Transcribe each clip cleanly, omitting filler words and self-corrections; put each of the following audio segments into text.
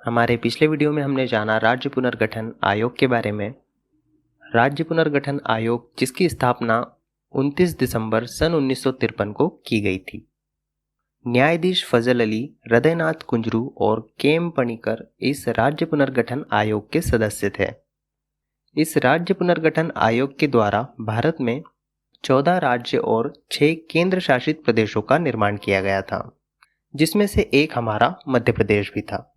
हमारे पिछले वीडियो में हमने जाना राज्य पुनर्गठन आयोग के बारे में। राज्य पुनर्गठन आयोग जिसकी स्थापना 29 दिसंबर सन 1953 को की गई थी। न्यायाधीश फजल अली, हृदयनाथ कुंजरू और केएम पणिकर इस राज्य पुनर्गठन आयोग के सदस्य थे। इस राज्य पुनर्गठन आयोग के द्वारा भारत में 14 राज्य और 6 केंद्र शासित प्रदेशों का निर्माण किया गया था, जिसमें से एक हमारा मध्य प्रदेश भी था।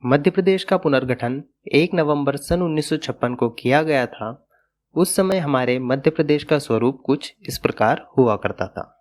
मध्य प्रदेश का पुनर्गठन 1 नवंबर सन 1956 को किया गया था। उस समय हमारे मध्य प्रदेश का स्वरूप कुछ इस प्रकार हुआ करता था।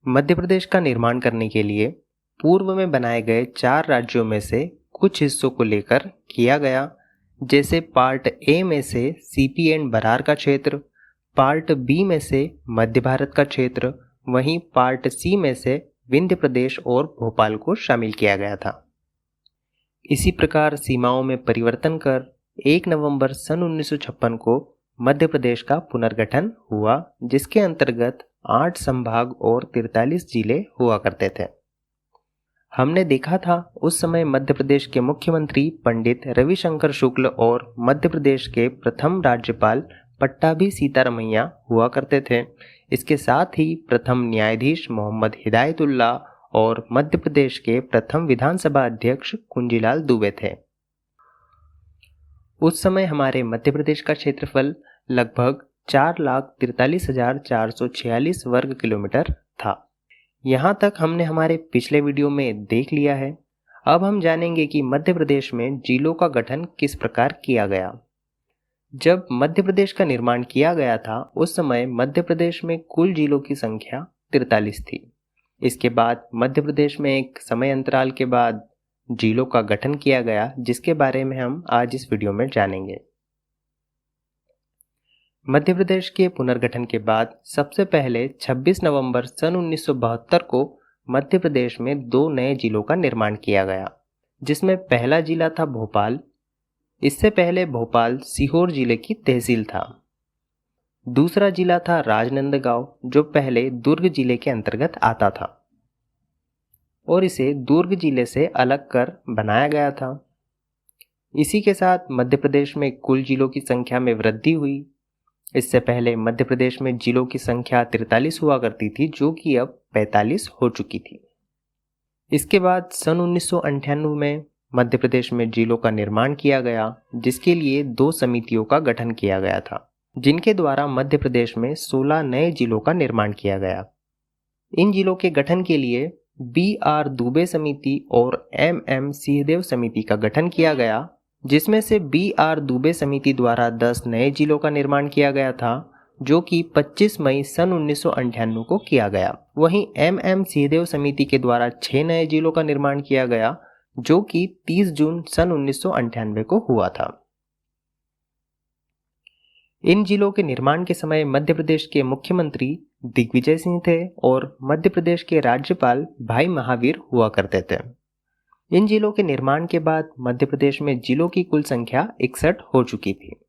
मध्य प्रदेश का निर्माण करने के लिए पूर्व में बनाए गए 4 राज्यों में से कुछ हिस्सों को लेकर किया गया, जैसे पार्ट ए में से सीपी एंड बरार का क्षेत्र, पार्ट बी में से मध्य भारत का क्षेत्र, वहीं पार्ट सी में से विंध्य प्रदेश और भोपाल को शामिल किया गया था। इसी प्रकार सीमाओं में परिवर्तन कर 1 नवंबर सन 1956 को मध्य प्रदेश का पुनर्गठन हुआ, जिसके अंतर्गत 8 संभाग और 43 जिले हुआ करते थे। हमने देखा था उस समय मध्य प्रदेश के मुख्यमंत्री पंडित रविशंकर शुक्ल और मध्य प्रदेश के प्रथम राज्यपाल पट्टाभी सीतारमैया हुआ करते थे। इसके साथ ही प्रथम न्यायाधीश मोहम्मद हिदायतुल्लाह और मध्य प्रदेश के प्रथम विधानसभा अध्यक्ष कुंजीलाल दुबे थे। उस समय हमारे मध्य प्रदेश का क्षेत्रफल लगभग 4,43,446 वर्ग किलोमीटर था। यहाँ तक हमने हमारे पिछले वीडियो में देख लिया है। अब हम जानेंगे कि मध्य प्रदेश में जिलों का गठन किस प्रकार किया गया। जब मध्य प्रदेश का निर्माण किया गया था, उस समय मध्य प्रदेश में कुल जिलों की संख्या 43 थी। इसके बाद मध्य प्रदेश में एक समय अंतराल के बाद जिलों का गठन किया गया, जिसके बारे में हम आज इस वीडियो में जानेंगे। मध्य प्रदेश के पुनर्गठन के बाद सबसे पहले 26 नवंबर सन 1972 को मध्य प्रदेश में 2 नए जिलों का निर्माण किया गया, जिसमें पहला जिला था भोपाल। इससे पहले भोपाल सीहोर जिले की तहसील था। दूसरा जिला था राजनंदगांव, जो पहले दुर्ग जिले के अंतर्गत आता था और इसे दुर्ग जिले से अलग कर बनाया गया था। इसी के साथ मध्य प्रदेश में कुल जिलों की संख्या में वृद्धि हुई। इससे पहले मध्य प्रदेश में जिलों की संख्या 43 हुआ करती थी, जो कि अब 45 हो चुकी थी। इसके बाद सन 1998 में मध्य प्रदेश में जिलों का निर्माण किया गया, जिसके लिए 2 समितियों का गठन किया गया था, जिनके द्वारा मध्य प्रदेश में 16 नए जिलों का निर्माण किया गया। इन जिलों के गठन के लिए BR दुबे समिति और MM सिंहदेव समिति का गठन किया गया, जिसमें से BR दुबे समिति द्वारा 10 नए जिलों का निर्माण किया गया था, जो कि 25 मई सन 1998 को किया गया। वहीं MM सिंहदेव समिति के द्वारा 6 नए जिलों का निर्माण किया गया, जो कि 30 जून सन 1998 को हुआ था। इन जिलों के निर्माण के समय मध्य प्रदेश के मुख्यमंत्री दिग्विजय सिंह थे और मध्य प्रदेश के राज्यपाल भाई महावीर हुआ करते थे। इन जिलों के निर्माण के बाद मध्य प्रदेश में जिलों की कुल संख्या 61 हो चुकी थी।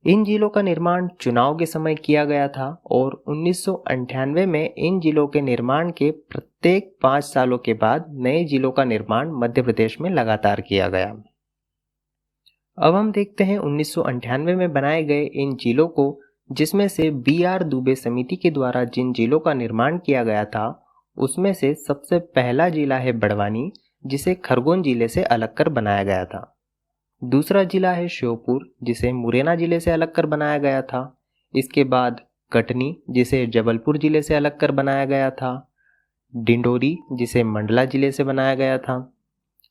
इन जिलों का निर्माण चुनाव के समय किया गया था और 1998 में इन जिलों के निर्माण के प्रत्येक 5 सालों के बाद नए जिलों का निर्माण मध्य प्रदेश में लगातार किया गया। अब हम देखते हैं 1998 में बनाए गए इन जिलों को, जिसमें से BR दुबे समिति के द्वारा जिन जिलों का निर्माण किया गया था, उसमें से सबसे पहला जिला है बड़वानी, जिसे खरगोन जिले से अलग कर बनाया गया था। दूसरा जिला है श्योपुर, जिसे मुरैना जिले से अलग कर बनाया गया था। इसके बाद कटनी, जिसे जबलपुर जिले से अलग कर बनाया गया था। डिंडोरी, जिसे मंडला जिले से बनाया गया था।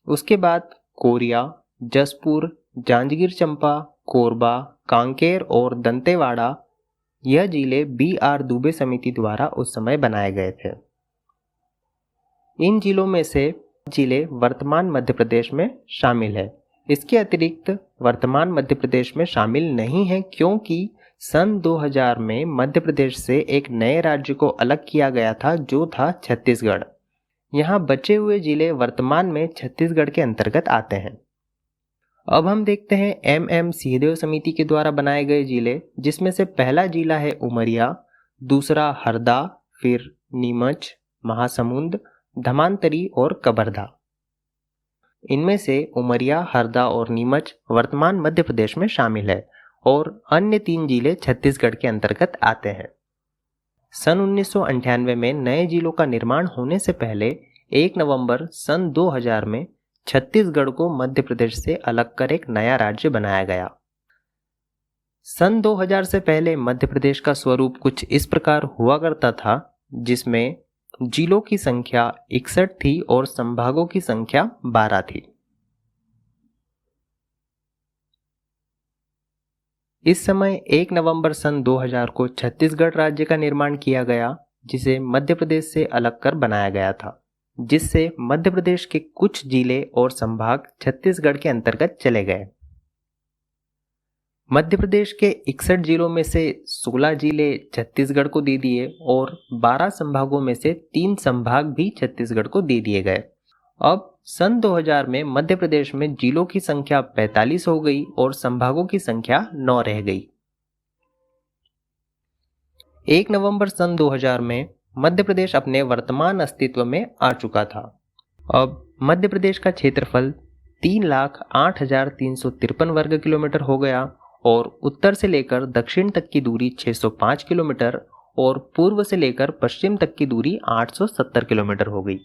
उसके बाद कोरिया, जसपुर, जांजगीर चंपा, कोरबा, कांकेर और दंतेवाड़ा, यह जिले BR दुबे समिति द्वारा उस समय बनाए गए थे। इन जिलों में से जिले वर्तमान मध्य प्रदेश में शामिल है। इसके अतिरिक्त वर्तमान मध्य प्रदेश में शामिल नहीं है, क्योंकि सन 2000 में मध्य प्रदेश से एक नए राज्य को अलग किया गया था, जो था छत्तीसगढ़। यहाँ बचे हुए जिले वर्तमान में छत्तीसगढ़ के अंतर्गत आते हैं। अब हम देखते हैं MM सिंहदेव समिति के द्वारा बनाए गए जिले, जिसमें से पहला जिला है उमरिया, दूसरा हरदा, फिर नीमच, महासमुंद, धमांतरी और कवर्धा। इनमें से उमरिया, हरदा और नीमच वर्तमान मध्य प्रदेश में शामिल है और अन्य 3 जिले छत्तीसगढ़ के अंतर्गत आते हैं। सन 1998 में नए जिलों का निर्माण होने से पहले 1 नवंबर सन 2000 में छत्तीसगढ़ को मध्य प्रदेश से अलग कर एक नया राज्य बनाया गया। सन 2000 से पहले मध्य प्रदेश का स्वरूप कुछ इस प्रकार हुआ करता था, जिसमें जिलों की संख्या 61 थी और संभागों की संख्या 12 थी। इस समय 1 नवंबर सन 2000 को छत्तीसगढ़ राज्य का निर्माण किया गया, जिसे मध्य प्रदेश से अलग कर बनाया गया था, जिससे मध्य प्रदेश के कुछ जिले और संभाग छत्तीसगढ़ के अंतर्गत चले गए। मध्य प्रदेश के 61 जिलों में से 16 जिले छत्तीसगढ़ को दे दिए और 12 संभागों में से 3 संभाग भी छत्तीसगढ़ को दे दिए गए। अब सन 2000 में मध्य प्रदेश में जिलों की संख्या 45 हो गई और संभागों की संख्या 9 रह गई। 1 नवंबर सन 2000 में मध्य प्रदेश अपने वर्तमान अस्तित्व में आ चुका था। अब मध्य प्रदेश का क्षेत्रफल 3,08,353 वर्ग किलोमीटर हो गया और उत्तर से लेकर दक्षिण तक की दूरी 605 किलोमीटर और पूर्व से लेकर पश्चिम तक की दूरी 870 किलोमीटर हो गई।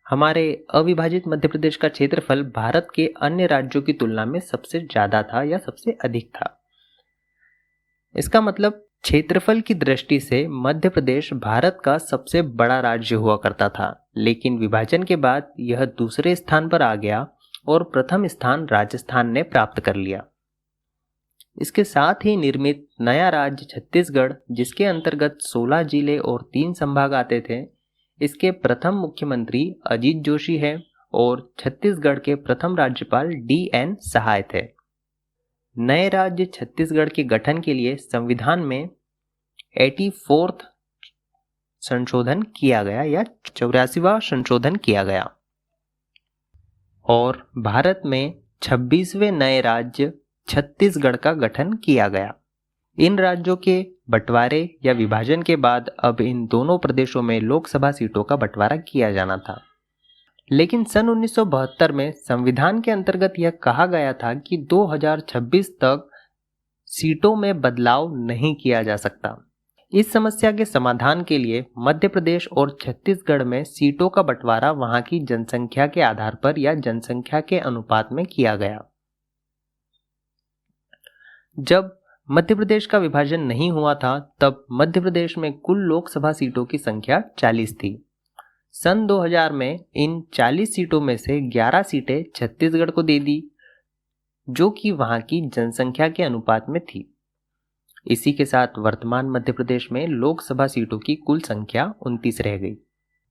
हमारे अविभाजित मध्य प्रदेश का क्षेत्रफल भारत के अन्य राज्यों की तुलना में सबसे ज्यादा था या सबसे अधिक था। इसका मतलब क्षेत्रफल की दृष्टि से मध्य प्रदेश भारत का सबसे बड़ा राज्य हुआ करता था, लेकिन विभाजन के बाद यह दूसरे स्थान पर आ गया और प्रथम स्थान राजस्थान ने प्राप्त कर लिया। इसके साथ ही निर्मित नया राज्य छत्तीसगढ़, जिसके अंतर्गत 16 जिले और 3 संभाग आते थे, इसके प्रथम मुख्यमंत्री अजीत जोशी हैं और छत्तीसगढ़ के प्रथम राज्यपाल DN सहाय थे। नए राज्य छत्तीसगढ़ के गठन के लिए संविधान में 84वां संशोधन किया गया या 84वां संशोधन किया गया और भारत में 26वें नए राज्य छत्तीसगढ़ का गठन किया गया। इन राज्यों के बंटवारे या विभाजन के बाद अब इन दोनों प्रदेशों में लोकसभा सीटों का बंटवारा किया जाना था, लेकिन सन 1972 में संविधान के अंतर्गत यह कहा गया था कि 2026 तक सीटों में बदलाव नहीं किया जा सकता। इस समस्या के समाधान के लिए मध्य प्रदेश और छत्तीसगढ़ में सीटों का बंटवारा वहां की जनसंख्या के आधार पर या जनसंख्या के अनुपात में किया गया। जब मध्य प्रदेश का विभाजन नहीं हुआ था, तब मध्य प्रदेश में कुल लोकसभा सीटों की संख्या 40 थी। सन 2000 में इन 40 सीटों में से 11 सीटें छत्तीसगढ़ को दे दी, जो कि वहां की जनसंख्या के अनुपात में थी। इसी के साथ वर्तमान मध्य प्रदेश में लोकसभा सीटों की कुल संख्या 29 रह गई।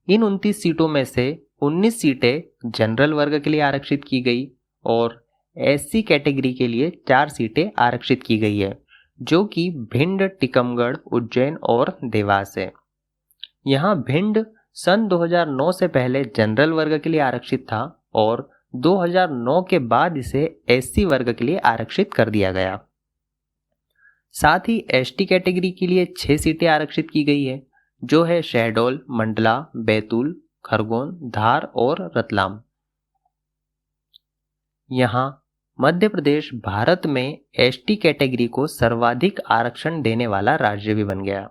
इन 29 सीटों में से 19 सीटें जनरल वर्ग के लिए आरक्षित की गई और SC कैटेगरी के लिए 4 सीटें आरक्षित की गई है, जो कि भिंड, टीकमगढ़, उज्जैन और देवास है। यहाँ भिंड सन 2009 से पहले जनरल वर्ग के लिए आरक्षित था और 2009 के बाद इसे SC वर्ग के लिए आरक्षित कर दिया गया। साथ ही ST कैटेगरी के लिए 6 सीटें आरक्षित की गई है, जो है शहडोल, मंडला, बैतूल, खरगोन, धार और रतलाम। यहाँ मध्य प्रदेश भारत में ST कैटेगरी को सर्वाधिक आरक्षण देने वाला राज्य भी बन गया।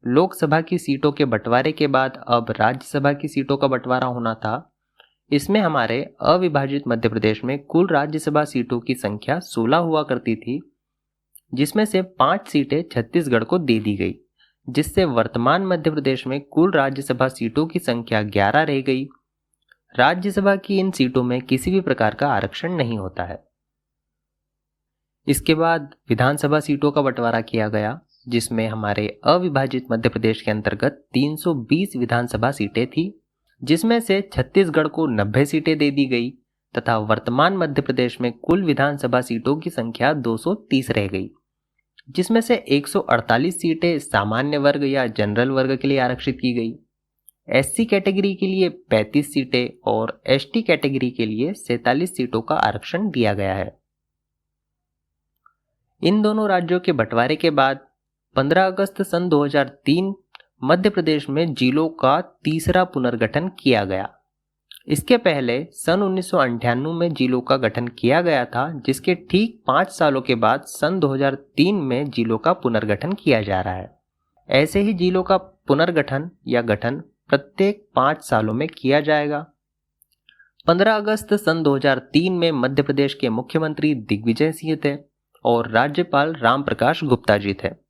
लोकसभा की सीटों के बंटवारे के बाद अब राज्यसभा की सीटों का बंटवारा होना था। इसमें हमारे अविभाजित मध्य प्रदेश में कुल राज्यसभा सीटों की संख्या 16 हुआ करती थी, जिसमें से 5 सीटें छत्तीसगढ़ को दे दी गई, जिससे वर्तमान मध्य प्रदेश में कुल राज्यसभा सीटों की संख्या 11 रह गई। राज्यसभा की इन सीटों में किसी भी प्रकार का आरक्षण नहीं होता है। इसके बाद विधानसभा सीटों का बंटवारा किया गया, जिसमें हमारे अविभाजित मध्य प्रदेश के अंतर्गत 320 विधानसभा सीटें थी, जिसमें से छत्तीसगढ़ को 90 सीटें दे दी गई तथा वर्तमान मध्य प्रदेश में कुल विधानसभा सीटों की संख्या 230 रह गई, जिसमें से 148 सीटें सामान्य वर्ग या जनरल वर्ग के लिए आरक्षित की गई। SC कैटेगरी के लिए 35 सीटें और ST कैटेगरी के लिए 47 सीटों का आरक्षण दिया गया है। इन दोनों राज्यों के बंटवारे के बाद 15 अगस्त सन 2003 मध्य प्रदेश में जिलों का तीसरा पुनर्गठन किया गया। इसके पहले सन 1998 में जिलों का गठन किया गया था, जिसके ठीक 5 सालों के बाद सन 2003 में जिलों का पुनर्गठन किया जा रहा है। ऐसे ही जिलों का पुनर्गठन या गठन प्रत्येक 5 सालों में किया जाएगा। 15 अगस्त सन 2003 में मध्य प्रदेश के मुख्यमंत्री दिग्विजय सिंह थे और राज्यपाल रामप्रकाश गुप्ता जी थे।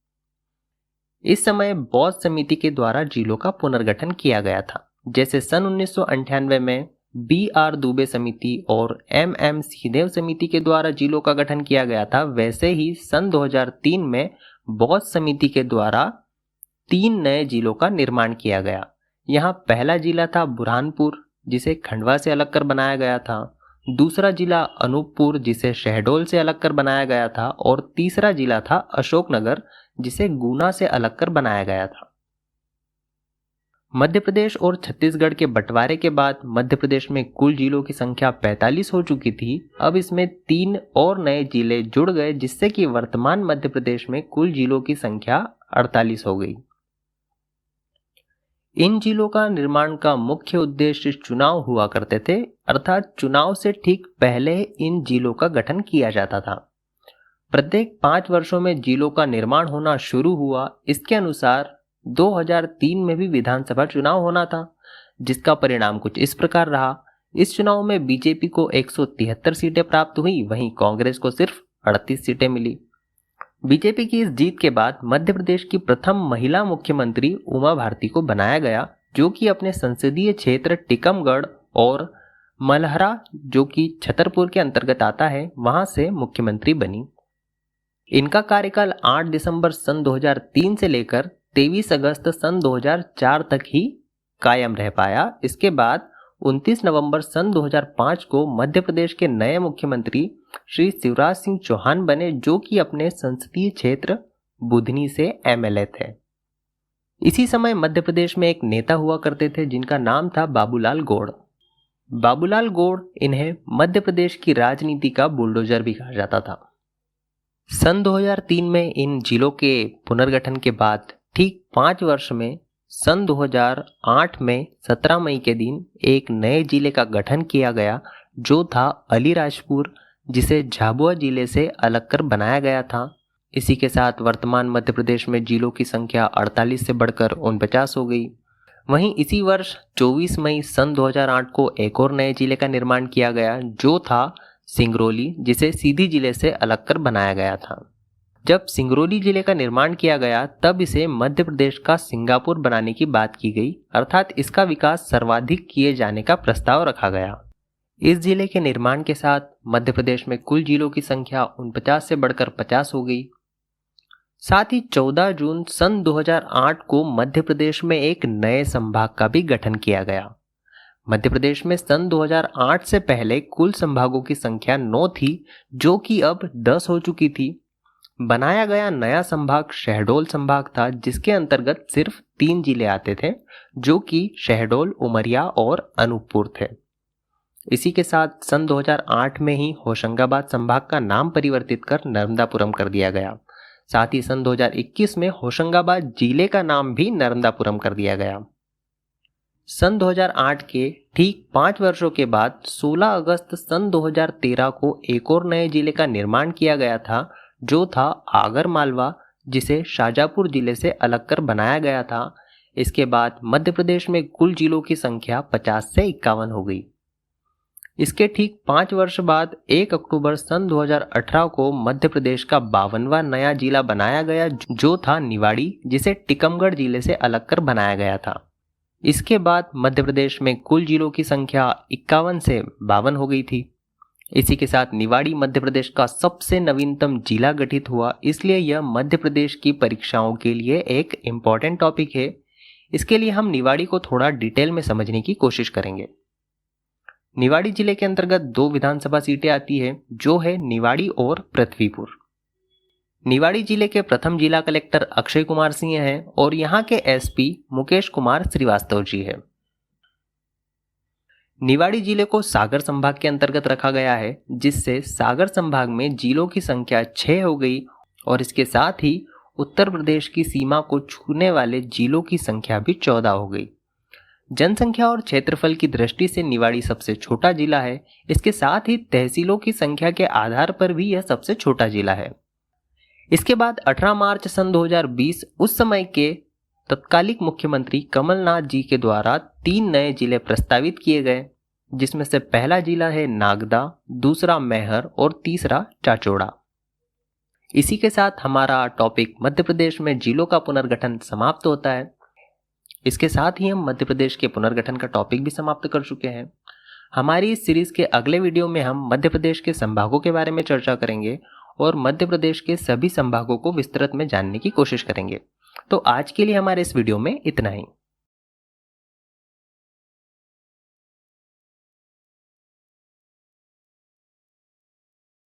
इस समय बौद्ध समिति के द्वारा जिलों का पुनर्गठन किया गया था। जैसे सन 1998 में BR दुबे समिति और MM सिंहदेव समिति के द्वारा जिलों का गठन किया गया था, वैसे ही सन 2003 में बौद्ध समिति के द्वारा 3 नए जिलों का निर्माण किया गया। यहाँ पहला जिला था बुरहानपुर, जिसे खंडवा से अलग कर बनाया गया था। दूसरा जिला अनूपपुर, जिसे शहडोल से अलग कर बनाया गया था। और तीसरा जिला था अशोकनगर, जिसे गुना से अलग कर बनाया गया था। मध्य प्रदेश और छत्तीसगढ़ के बंटवारे के बाद मध्य प्रदेश में कुल जिलों की संख्या 45 हो चुकी थी। अब इसमें 3 और नए जिले जुड़ गए, जिससे कि वर्तमान मध्य प्रदेश में कुल जिलों की संख्या 48 हो गई। इन जिलों का निर्माण का मुख्य उद्देश्य चुनाव हुआ करते थे, अर्थात चुनाव से ठीक पहले इन जिलों का गठन किया जाता था। प्रत्येक 5 वर्षों में जिलों का निर्माण होना शुरू हुआ। इसके अनुसार 2003 में भी विधानसभा चुनाव होना था, जिसका परिणाम कुछ इस प्रकार रहा। इस चुनाव में बीजेपी को 173 सीटें प्राप्त हुई, वहीं कांग्रेस को सिर्फ 38 सीटें मिली। बीजेपी की इस जीत के बाद मध्य प्रदेश की प्रथम महिला मुख्यमंत्री उमा भारती को बनाया गया, जो कि अपने संसदीय क्षेत्र टीकमगढ़ और मलहरा, जो कि छतरपुर के अंतर्गत आता है, वहां से मुख्यमंत्री बनी। इनका कार्यकाल 8 दिसंबर सन 2003 से लेकर 23 अगस्त सन 2004 तक ही कायम रह पाया। इसके बाद 29 नवंबर सन 2005 को मध्य प्रदेश के नए मुख्यमंत्री श्री शिवराज सिंह चौहान बने, जो कि अपने संसदीय क्षेत्र बुधनी से MLA थे। इसी समय मध्य प्रदेश में एक नेता हुआ करते थे, जिनका नाम था बाबूलाल गौड़। बाबूलाल गौड़, इन्हें मध्य प्रदेश की राजनीति का बुलडोजर भी कहा जाता था। सन 2003 में इन जिलों के पुनर्गठन के बाद ठीक 5 वर्ष में सन 2008 में 17 मई के दिन एक नए जिले का गठन किया गया, जो था अलीराजपुर, जिसे झाबुआ जिले से अलग कर बनाया गया था। इसी के साथ वर्तमान मध्य प्रदेश में जिलों की संख्या 48 से बढ़कर 49 हो गई। वहीं इसी वर्ष 24 मई सन 2008 को एक और नए जिले का निर्माण किया गया, जो था सिंगरौली, जिसे सीधी जिले से अलग कर बनाया गया था। जब सिंगरौली जिले का निर्माण किया गया, तब इसे मध्य प्रदेश का सिंगापुर बनाने की बात की गई, अर्थात इसका विकास सर्वाधिक किए जाने का प्रस्ताव रखा गया। इस जिले के निर्माण के साथ मध्य प्रदेश में कुल जिलों की संख्या 49 से बढ़कर 50 हो गई। साथ ही 14 जून सन 2008 को मध्य प्रदेश में एक नए संभाग का भी गठन किया गया। मध्य प्रदेश में सन 2008 से पहले कुल संभागों की संख्या 9 थी, जो कि अब 10 हो चुकी थी। बनाया गया नया संभाग शहडोल संभाग था, जिसके अंतर्गत सिर्फ 3 जिले आते थे, जो कि शहडोल, उमरिया और अनूपपुर थे। इसी के साथ सन 2008 में ही होशंगाबाद संभाग का नाम परिवर्तित कर नर्मदापुरम कर दिया गया। साथ ही सन 2021 में होशंगाबाद जिले का नाम भी नर्मदापुरम कर दिया गया। सन 2008 के ठीक 5 वर्षों के बाद 16 अगस्त सन 2013 को एक और नए जिले का निर्माण किया गया था, जो था आगर मालवा, जिसे शाजापुर जिले से अलग कर बनाया गया था। इसके बाद मध्य प्रदेश में कुल जिलों की संख्या 50 से 51 हो गई। इसके ठीक 5 वर्ष बाद 1 अक्टूबर सन 2018 को मध्य प्रदेश का 52वां नया जिला बनाया गया, जो था निवाड़ी, जिसे टीकमगढ़ जिले से अलग कर बनाया गया था। इसके बाद मध्य प्रदेश में कुल जिलों की संख्या 51 से 52 हो गई थी। इसी के साथ निवाड़ी मध्य प्रदेश का सबसे नवीनतम जिला गठित हुआ, इसलिए यह मध्य प्रदेश की परीक्षाओं के लिए एक इम्पॉर्टेंट टॉपिक है। इसके लिए हम निवाड़ी को थोड़ा डिटेल में समझने की कोशिश करेंगे। निवाड़ी जिले के अंतर्गत 2 विधानसभा सीटें आती है, जो है निवाड़ी और पृथ्वीपुर। निवाड़ी जिले के प्रथम जिला कलेक्टर अक्षय कुमार सिंह हैं और यहाँ के SP मुकेश कुमार श्रीवास्तव जी है। निवाड़ी जिले को सागर संभाग के अंतर्गत रखा गया है, जिससे सागर संभाग में जिलों की संख्या 6 हो गई और इसके साथ ही उत्तर प्रदेश की सीमा को छूने वाले जिलों की संख्या भी 14 हो गई। जनसंख्या और क्षेत्रफल की दृष्टि से निवाड़ी सबसे छोटा जिला है। इसके साथ ही तहसीलों की संख्या के आधार पर भी यह सबसे छोटा जिला है। इसके बाद 18 मार्च सन 2020 उस समय के तत्कालिक मुख्यमंत्री कमलनाथ जी के द्वारा 3 नए जिले प्रस्तावित किए गए, जिसमें से पहला जिला है नागदा, दूसरा मैहर और तीसरा चाचौड़ा। इसी के साथ हमारा टॉपिक मध्य प्रदेश में जिलों का पुनर्गठन समाप्त होता है। इसके साथ ही हम मध्य प्रदेश के पुनर्गठन का टॉपिक भी समाप्त कर चुके हैं। हमारी इस सीरीज के अगले वीडियो में हम मध्य प्रदेश के संभागों के बारे में चर्चा करेंगे और मध्य प्रदेश के सभी संभागों को विस्तृत में जानने की कोशिश करेंगे। तो आज के लिए हमारे इस वीडियो में इतना ही।